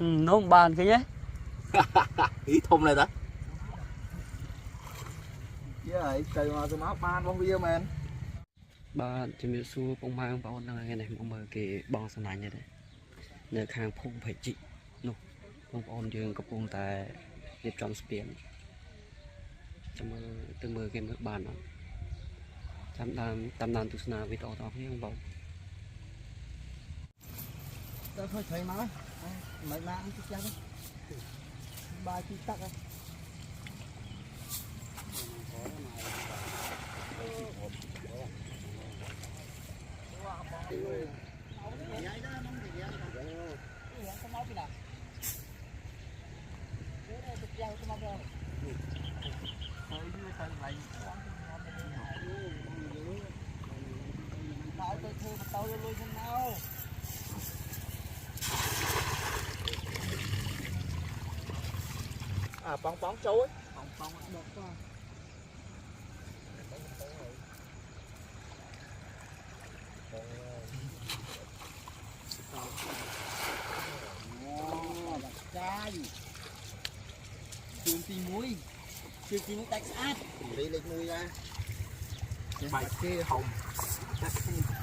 nó bàn cái nhé. Ý thông này đó. Chứ rồi, từ mà tôi nói ban con video men. Ba chuẩn bị xu bông mang vào này này bông mờ cái bong sàn này như thế. Nơi khang phong phải trị nụ bông ôn dương có bông tại điệp trong spiên trong từng mờ cái bàn đó tam đàn tu sna với tao tao không bông Tao thôi thấy mà mấy má ăn chút chén đi ba chi tắc á à bóng bóng trâu ấy bóng bóng được quá trai trường tí muối tách sát đi lịch muối ra bài kia hồng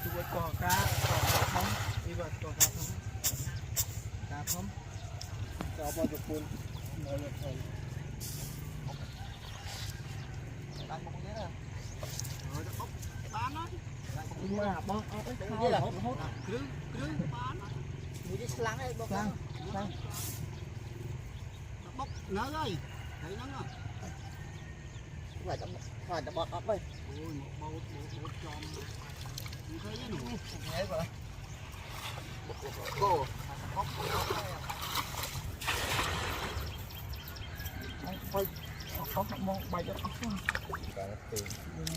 chú với con cá không đi vào con cá không cho bao nhiêu cuốn nói được thôi đang một cái nữa rồi nó bốc bán nó mà bốc cái là hốt cứ bán mua cái slang ấy bốc slang bốc nó rồi thấy nó rồi phải nó bọt ốc đây ôi một tròn như thế nhá nụ nghe vậy cô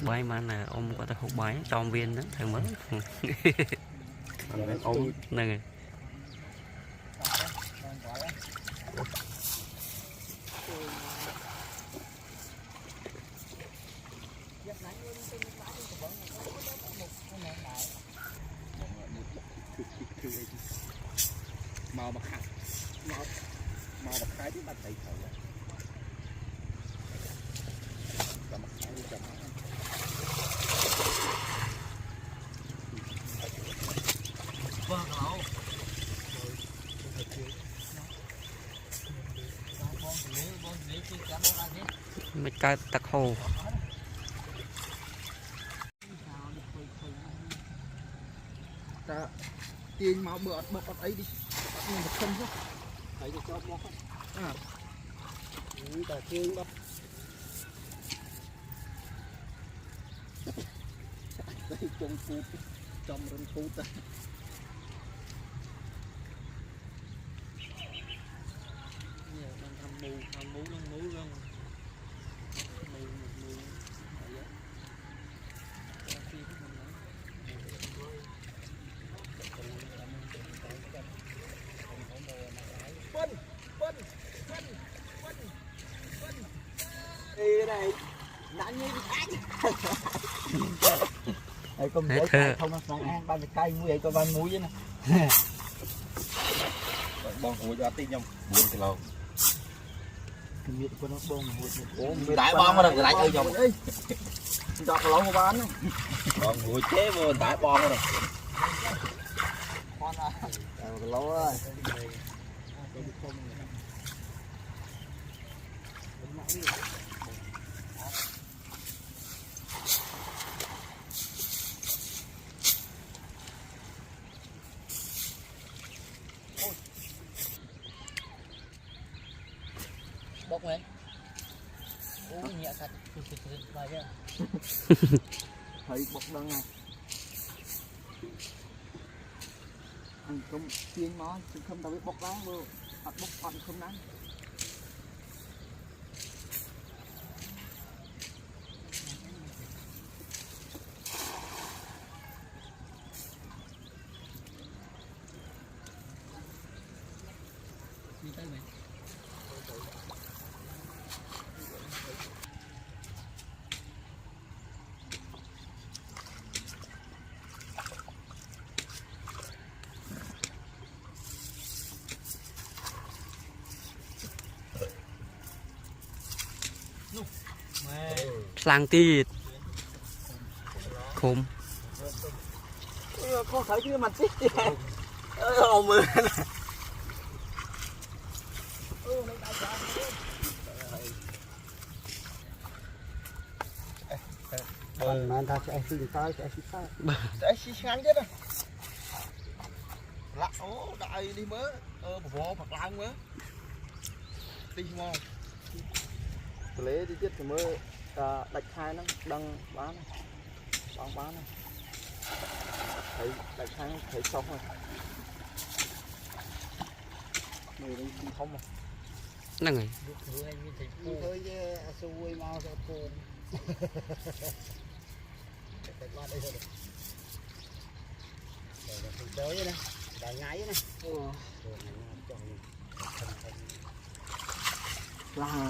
bái mà nè ông có thể hút bái trong viên đó thằng mới ông này màu bạc hạt màu bạc khai thì bắt thấy thở mấy cái tắc hồ ta tiền màu bọt ấy đi nhưng mà không chứ thấy được cho bọt à ta thương bọt đây trong cút trong rừng cút ta thằng mú luôn đi này đã như đây công hết thơ không nó sang ăn ba cây muối cho ban muối vậy nè bông muối cho tí nhông 4 kg miệt của nó bông muối đại bông mà đừng đại ơi nhông cho cái lỗ bán còn muối chế vô đại bông rồi con à cái lỗ ơi bốc này uống nhẹ sạch bài chứ thấy bốc đang này ăn không chiên món không tao biết bốc lá vô bốc ăn không nắng đi tới mày Slang tít khum có thấy chứ mặt xích ôm mưa mà ta sẽ xin sai sẽ xin ngắn chết rồi lạ ố đại đi mớ bỏ phật lang mớ đi ngon lấy đi chết thì mớ đạch hai nó đăng bán này thấy đạch hai thấy xong rồi người đi không mà năng rồi thôi xuôi mau ra cồn qua đây thôi được tới nè đại ngáy nè là